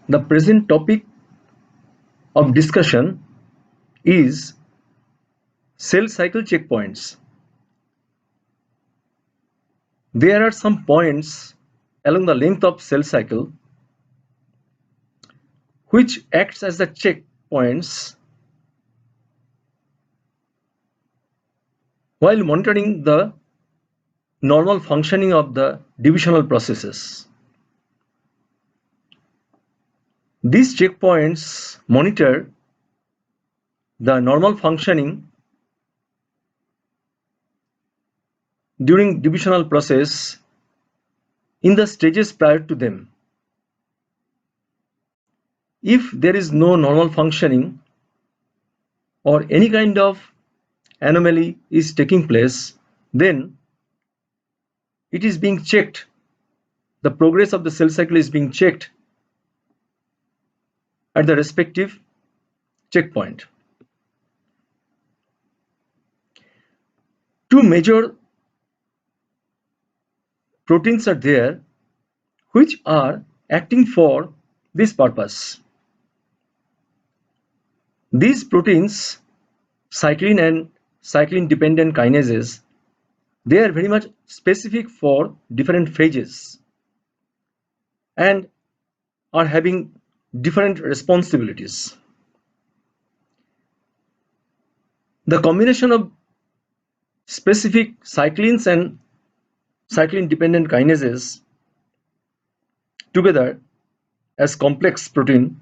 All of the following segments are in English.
The present topic of discussion is cell cycle checkpoints. There are some points along the length of cell cycle which acts as the checkpoints while monitoring the normal functioning of the divisional processes. These checkpoints monitor the normal functioning during divisional process in the stages prior to them. If there is no normal functioning or any kind of anomaly is taking place, then it is being checked. The progress of the cell cycle is being checked at the respective checkpoint. Two major proteins are there which are acting for this purpose. These proteins, cyclin and cyclin-dependent kinases, they are very much specific for different phases and are having different responsibilities. The combination of specific cyclins and cyclin-dependent kinases together as complex protein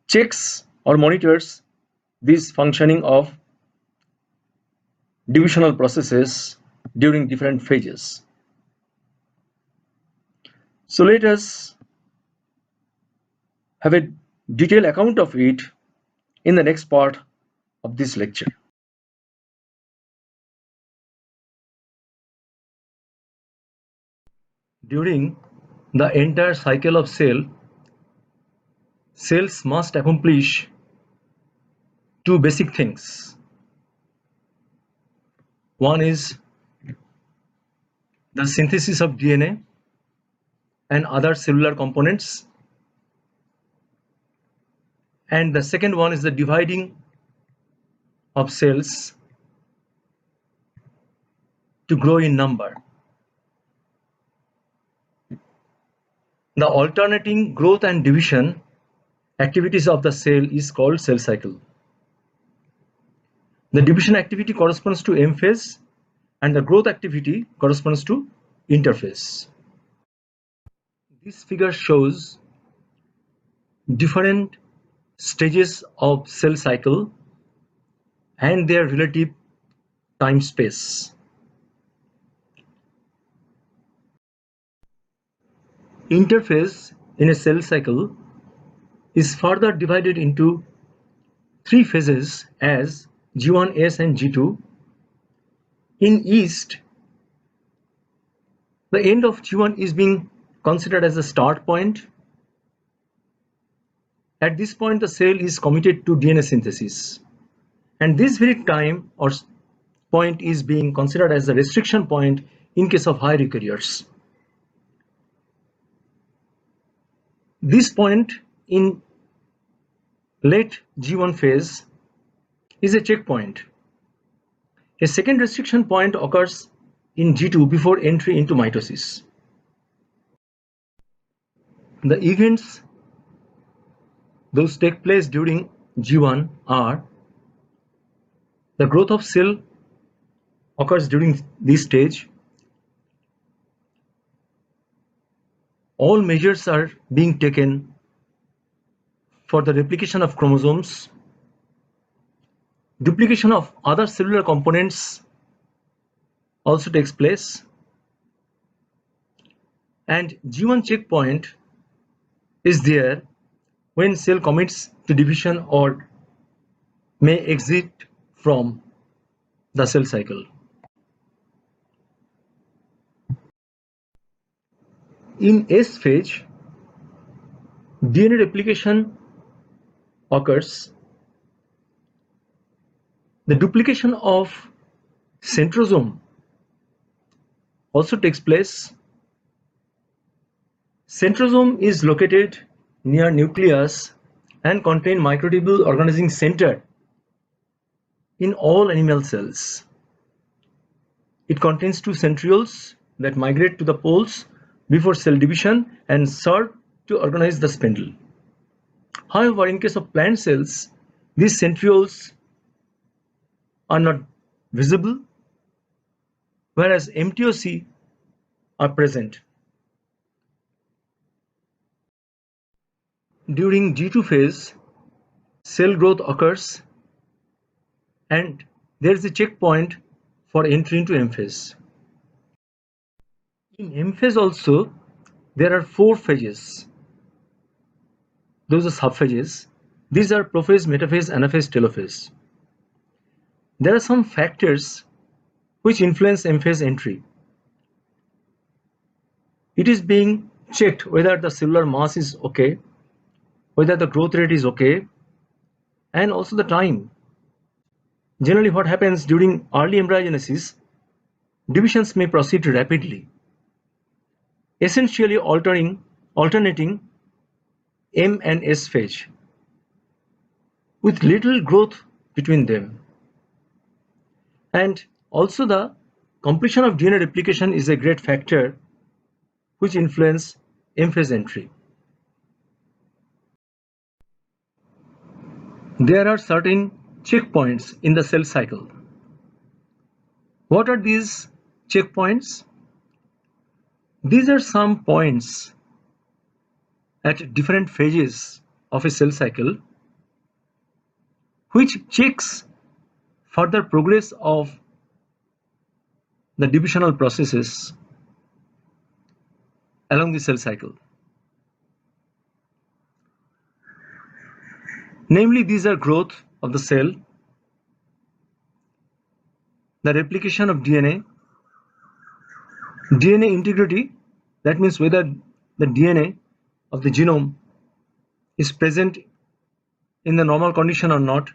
checks or monitors this functioning of divisional processes during different phases. So let us have a detailed account of it in the next part of this lecture. During the entire cycle of cell, cells must accomplish two basic things. One is the synthesis of DNA and other cellular components, and the second one is the dividing of cells to grow in number. The alternating growth and division activities of the cell is called cell cycle. The division activity corresponds to M phase and the growth activity corresponds to interphase. This figure shows different stages of cell cycle and their relative time space. Interphase in a cell cycle is further divided into three phases as G1S and G2. In yeast, the end of G1 is being considered as the start point. At this point, the cell is committed to DNA synthesis, and this very time or point is being considered as the restriction point in case of high eukaryotes. This point in late G1 phase is a checkpoint. A second restriction point occurs in G2 before entry into mitosis. The events those take place during G1 are the growth of cell occurs during this stage. All measures are being taken for the replication of chromosomes. Duplication of other cellular components also takes place, and G1 checkpoint is there when cell commits to division or may exit from the cell cycle. In S phase, DNA replication occurs. The duplication of centrosome also takes place. Centrosome is located near nucleus and contain microtubule organizing center in all animal cells. It contains two centrioles that migrate to the poles before cell division and serve to organize the spindle. However, in case of plant cells, these centrioles are not visible, whereas MTOC are present. During G2 phase, cell growth occurs and there is a checkpoint for entry into M phase. In M phase also, there are 4 phases. Those are subphases. These are prophase, metaphase, anaphase, telophase. There are some factors which influence M phase entry. It is being checked whether the cellular mass is okay, whether the growth rate is okay, and also the time. Generally, what happens during early embryogenesis, divisions may proceed rapidly, essentially alternating M and S phase, with little growth between them. And also the completion of DNA replication is a great factor which influence M phase entry. There are certain checkpoints in the cell cycle. What are these checkpoints? These are some points at different phases of a cell cycle which checks further progress of the divisional processes along the cell cycle. Namely, these are growth of the cell, the replication of DNA, DNA integrity, that means whether the DNA of the genome is present in the normal condition or not,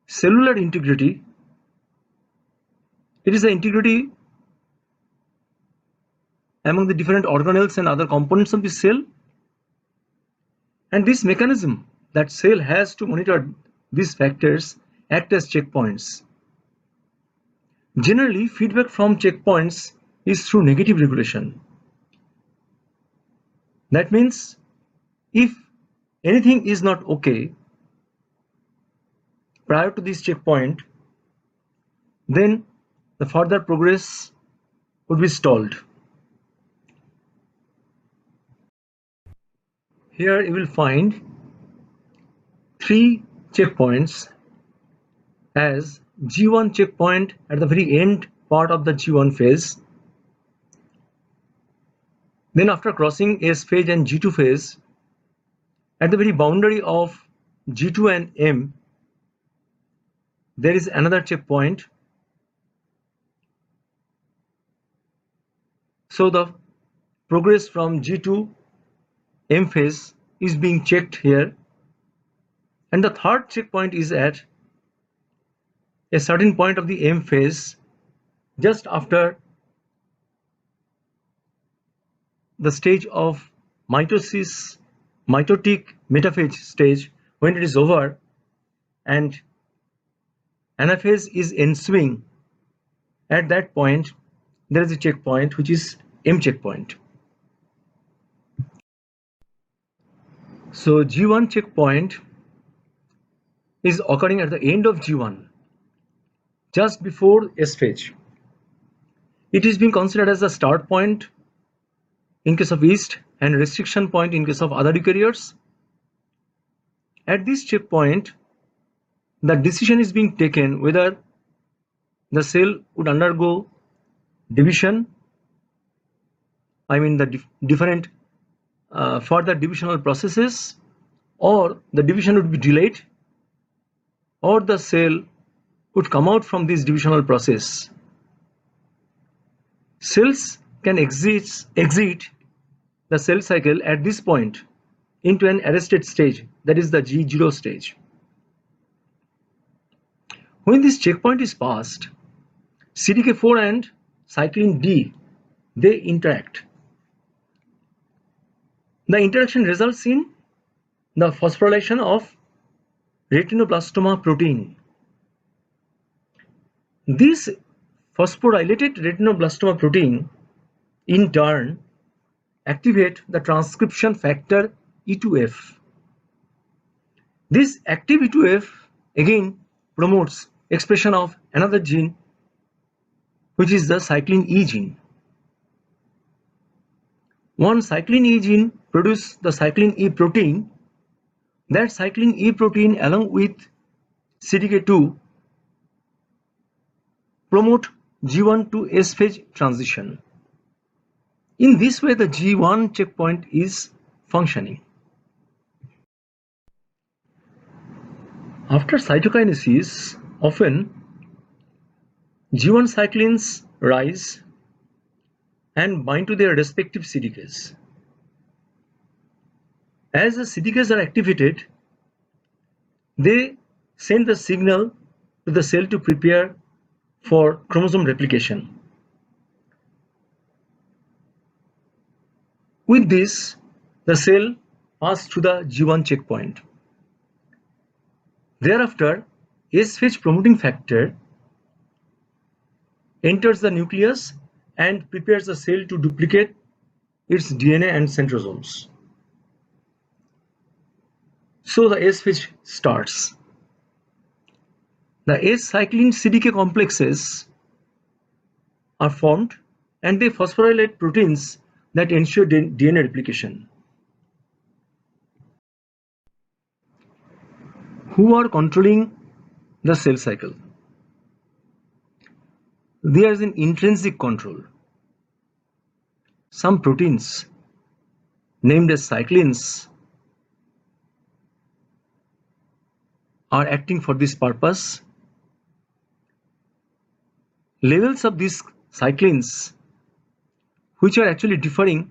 cellular integrity, it is the integrity among the different organelles and other components of the cell, and this mechanism that cell has to monitor these factors act as checkpoints. Generally, feedback from checkpoints is through negative regulation. That means if anything is not okay prior to this checkpoint, then the further progress would be stalled. Here you will find 3 checkpoints as G1 checkpoint at the very end part of the G1 phase. Then after crossing S phase and G2 phase, at the very boundary of G2 and M, there is another checkpoint. So the progress from G2 M phase is being checked here, and the third checkpoint is at a certain point of the M phase, just after the stage of mitosis, mitotic metaphase stage, when it is over and anaphase is ensuing. At that point, there is a checkpoint which is M checkpoint. So G1 checkpoint is occurring at the end of G1, just before S phase. It is being considered as a start point in case of yeast and restriction point in case of other eukaryotes. At this checkpoint, the decision is being taken whether the cell would undergo division, I mean the different further divisional processes, or the division would be delayed, or the cell would come out from this divisional process. Cells can exit the cell cycle at this point into an arrested stage, that is the G0 stage. When this checkpoint is passed, CDK4 and cyclin D, they interact. The interaction results in the phosphorylation of retinoblastoma protein. This phosphorylated retinoblastoma protein in turn activate the transcription factor E2F. This active E2F again promotes expression of another gene, which is the cyclin E gene. One cyclin E gene produces the cyclin E protein. That cyclin E protein along with CDK2 promote G1 to S phase transition. In this way, the G1 checkpoint is functioning. After cytokinesis, often G1 cyclins rise and bind to their respective CDKs. As the CDKs are activated, they send the signal to the cell to prepare for chromosome replication. With this, the cell passes through the G1 checkpoint. Thereafter, S-phase promoting factor enters the nucleus and prepares the cell to duplicate its DNA and centrosomes. So the S-phase starts. The S-cyclin CDK complexes are formed and they phosphorylate proteins that ensure DNA replication. Who are controlling the cell cycle? There is an intrinsic control. Some proteins named as cyclins are acting for this purpose. Levels of these cyclins, which are actually differing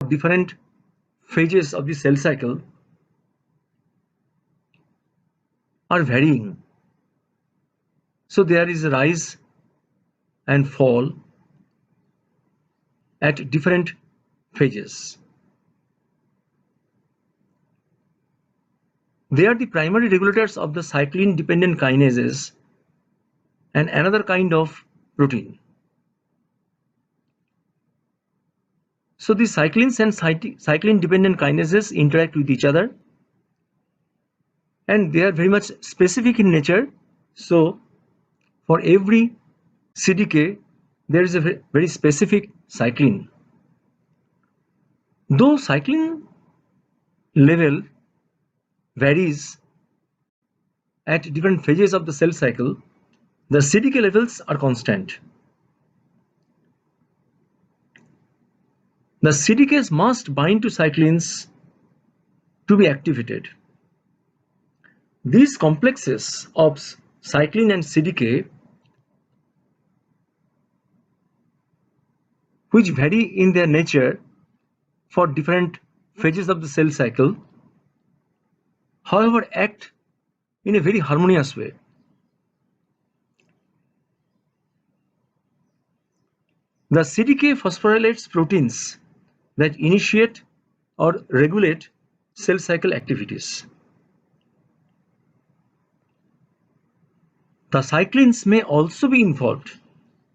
at different phases of the cell cycle, are varying. So there is a rise and fall at different phases. They are the primary regulators of the cyclin-dependent kinases and another kind of protein. So the cyclins and cyclin-dependent kinases interact with each other and they are very much specific in nature. So for every CDK, there is a very specific cyclin. Though cyclin level varies at different phases of the cell cycle, the CDK levels are constant. The CDKs must bind to cyclins to be activated. These complexes of cyclin and CDK, which vary in their nature for different phases of the cell cycle, however, act in a very harmonious way. The CDK phosphorylates proteins that initiate or regulate cell cycle activities. The cyclins may also be involved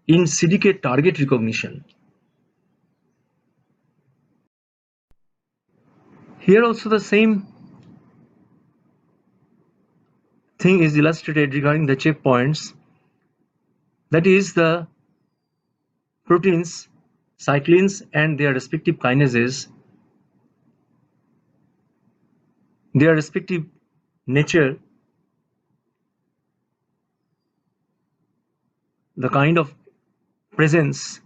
in CDK target recognition. Here also the same thing is illustrated regarding the checkpoints, that is the proteins, cyclins and their respective kinases, their respective nature, the kind of presence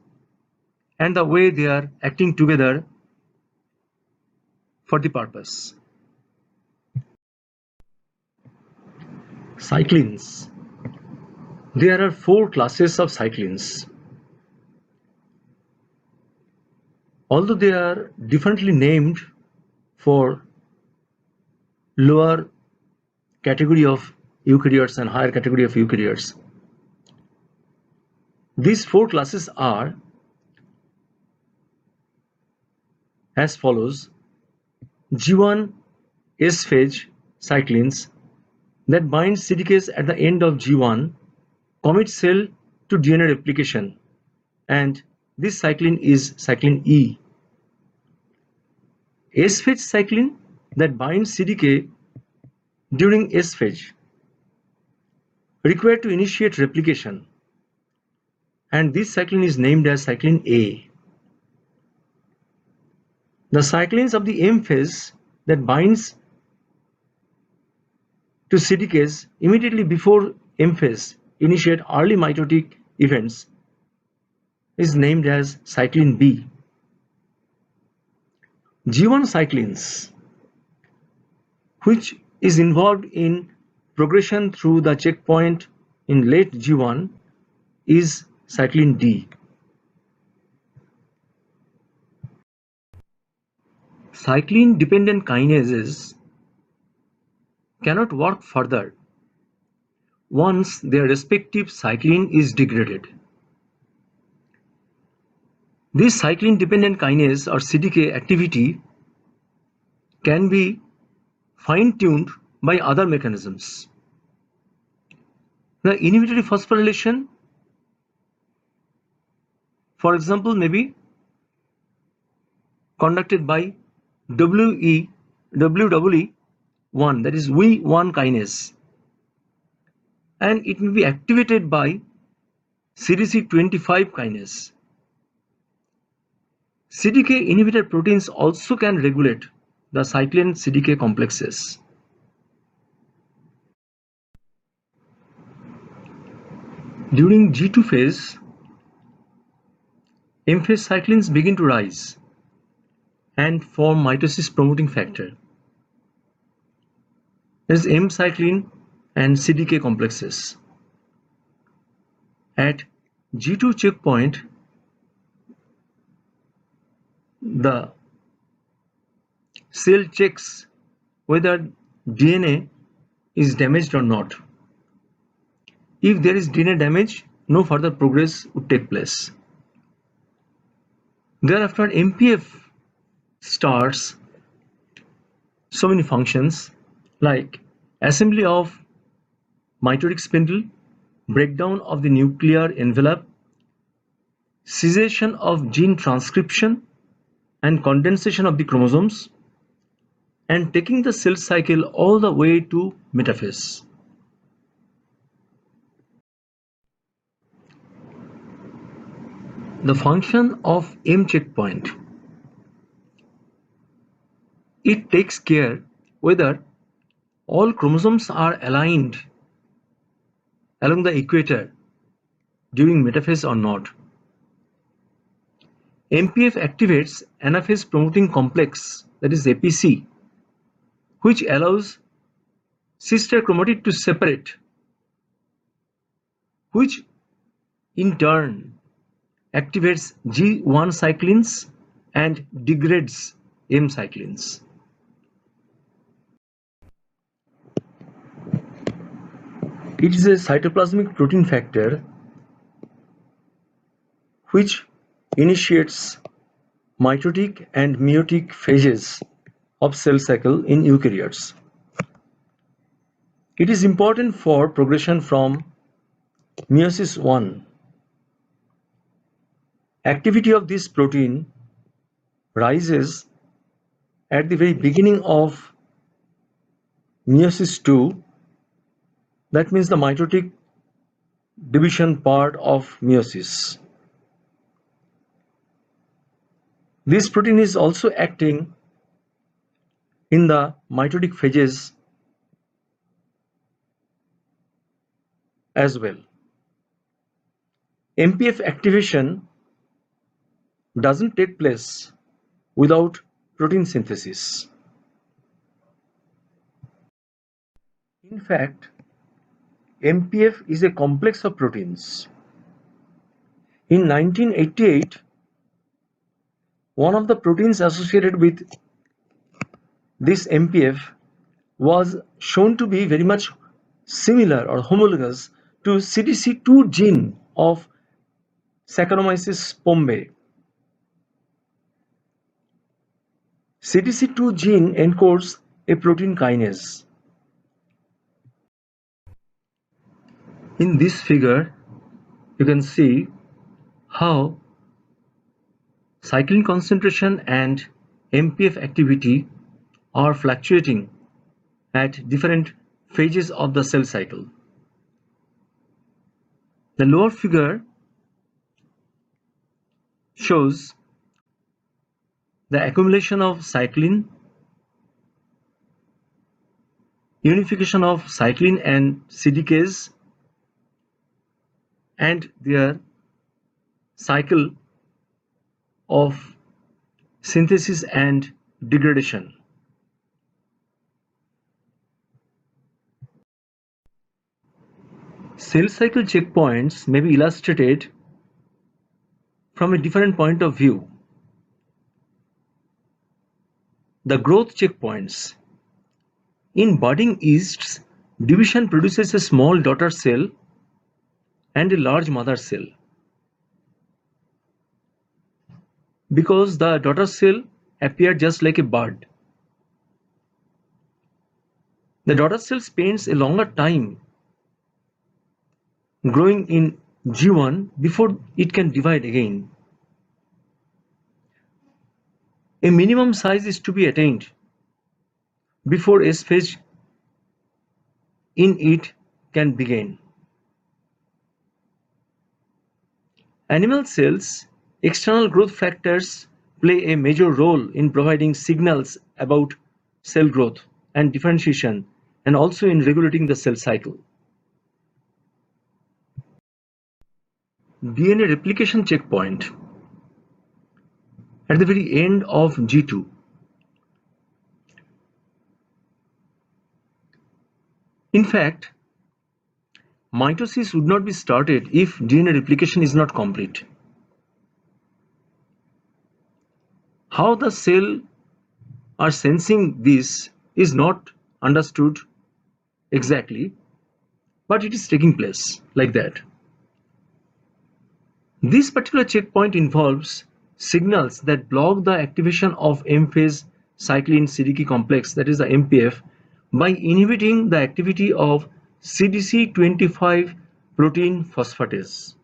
and the way they are acting together for the purpose. Cyclins. There are 4 classes of cyclins. Although they are differently named for lower category of eukaryotes and higher category of eukaryotes, these 4 classes are as follows. G1 S-phase cyclins that bind CDKs at the end of G1 commit cell to DNA replication, and this cyclin is cyclin E. S-phase cyclin that binds CDK during S-phase required to initiate replication, and this cyclin is named as cyclin A. The cyclins of the M phase that binds to CDKs immediately before M phase initiate early mitotic events is named as cyclin B. G1 cyclins, which is involved in progression through the checkpoint in late G1, is cyclin D. Cyclin-dependent kinases cannot work further once their respective cyclin is degraded. This cyclin-dependent kinase or CDK activity can be fine-tuned by other mechanisms. The inhibitory phosphorylation, for example, may be conducted by WEE1, that is WEE1 kinase, and it may be activated by CDC25 kinase. CDK inhibitor proteins also can regulate the cyclin CDK complexes. During G2 phase, M phase cyclins begin to rise and form mitosis promoting factor. There is M cyclin and CDK complexes. At G2 checkpoint, the cell checks whether DNA is damaged or not. If there is DNA damage, no further progress would take place. Thereafter, MPF starts so many functions like assembly of mitotic spindle, breakdown of the nuclear envelope, cessation of gene transcription and condensation of the chromosomes, and taking the cell cycle all the way to metaphase. The function of M checkpoint. It takes care whether all chromosomes are aligned along the equator during metaphase or not. MPF activates anaphase promoting complex, that is APC, which allows sister chromatid to separate, which in turn activates G1 cyclins and degrades M cyclins. It is a cytoplasmic protein factor which initiates mitotic and meiotic phases of cell cycle in eukaryotes. It is important for progression from meiosis 1. Activity of this protein rises at the very beginning of meiosis 2, that means the mitotic division part of meiosis. This protein is also acting in the mitotic phases as well. MPF activation doesn't take place without protein synthesis. In fact, MPF is a complex of proteins. In 1988, one of the proteins associated with this MPF was shown to be very much similar or homologous to CDC2 gene of Saccharomyces pombe. CDC2 gene encodes a protein kinase. In this figure, you can see how cyclin concentration and MPF activity are fluctuating at different phases of the cell cycle. The lower figure shows the accumulation of cyclin, unification of cyclin and CDKs, and their cycle of synthesis and degradation. Cell cycle checkpoints may be illustrated from a different point of view. The growth checkpoints. In budding yeasts, division produces a small daughter cell and a large mother cell. Because the daughter cell appears just like a bud. The daughter cell spends a longer time growing in G1 before it can divide again. A minimum size is to be attained before a Sphase in it can begin. Animal cells, external growth factors play a major role in providing signals about cell growth and differentiation, and also in regulating the cell cycle. DNA replication checkpoint at the very end of G2. In fact, mitosis would not be started if DNA replication is not complete. How the cell are sensing this is not understood exactly, but it is taking place like that. This particular checkpoint involves signals that block the activation of M-phase cyclin CDK complex, that is the MPF, by inhibiting the activity of CDC25 protein phosphatase.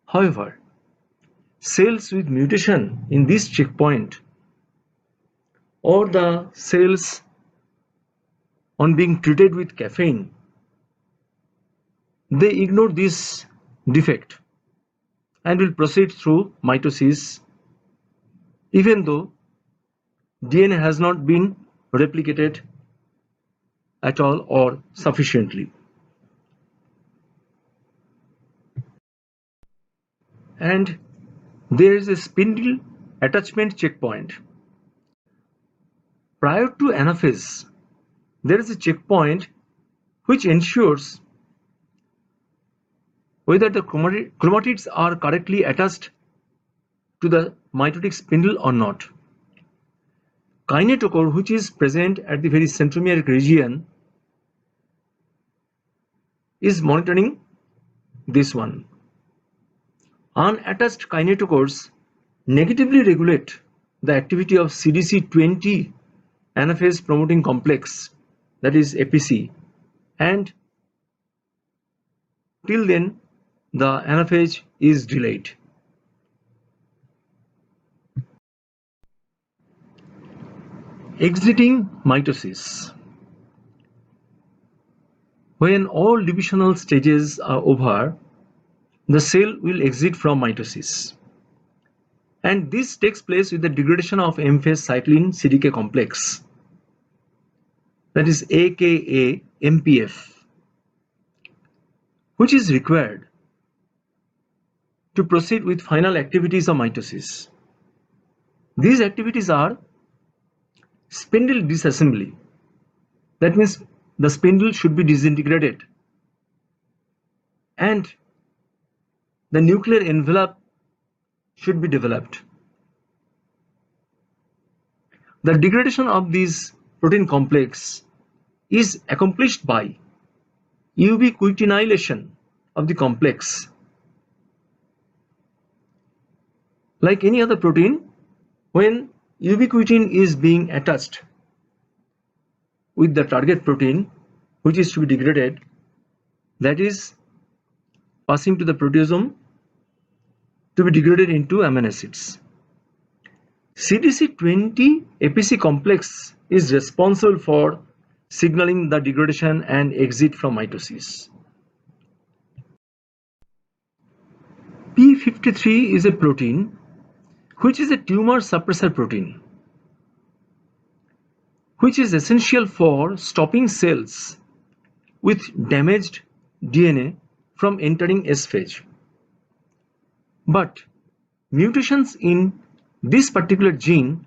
However, cells with mutation in this checkpoint, or the cells on being treated with caffeine, they ignore this defect and will proceed through mitosis even though DNA has not been replicated at all or sufficiently. And there is a spindle attachment checkpoint. Prior to anaphase, there is a checkpoint which ensures whether the chromatids are correctly attached to the mitotic spindle or not. Kinetochore, which is present at the very centromeric region, is monitoring this one. Unattached kinetochores negatively regulate the activity of CDC20 anaphase promoting complex, that is APC, and till then the anaphase is delayed. Exiting mitosis. When all divisional stages are over, the cell will exit from mitosis. And this takes place with the degradation of M-phase cyclin CDK complex, that is aka MPF, which is required to proceed with final activities of mitosis. These activities are spindle disassembly. That means the spindle should be disintegrated and the nuclear envelope should be developed. The degradation of this protein complex is accomplished by ubiquitinylation of the complex. Like any other protein, When ubiquitin is being attached with the target protein, which is to be degraded, that is passing to the proteasome to be degraded into amino acids. CDC20 APC complex is responsible for signaling the degradation and exit from mitosis. P53 is a protein which is a tumor suppressor protein, which is essential for stopping cells with damaged DNA from entering S phase. But mutations in this particular gene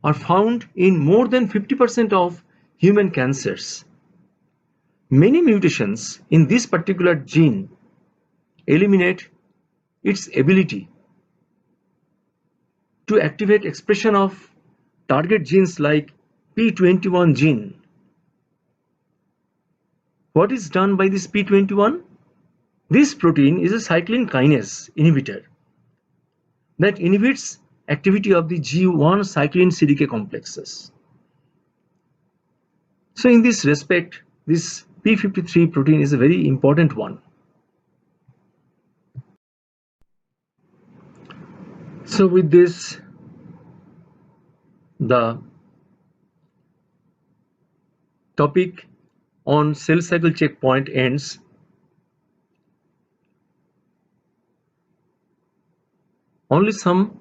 are found in more than 50% of human cancers. Many mutations in this particular gene eliminate its ability to activate expression of target genes like P21 gene. What is done by this P21? This protein is a cyclin kinase inhibitor that inhibits activity of the G1 cyclin CDK complexes. So in this respect, this P53 protein is a very important one. So with this, the topic on cell cycle checkpoint ends. Only some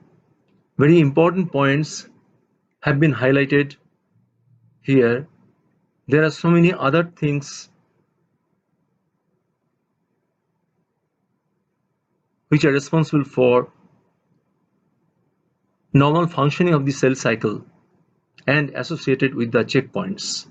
very important points have been highlighted here. There are so many other things which are responsible for normal functioning of the cell cycle and associated with the checkpoints.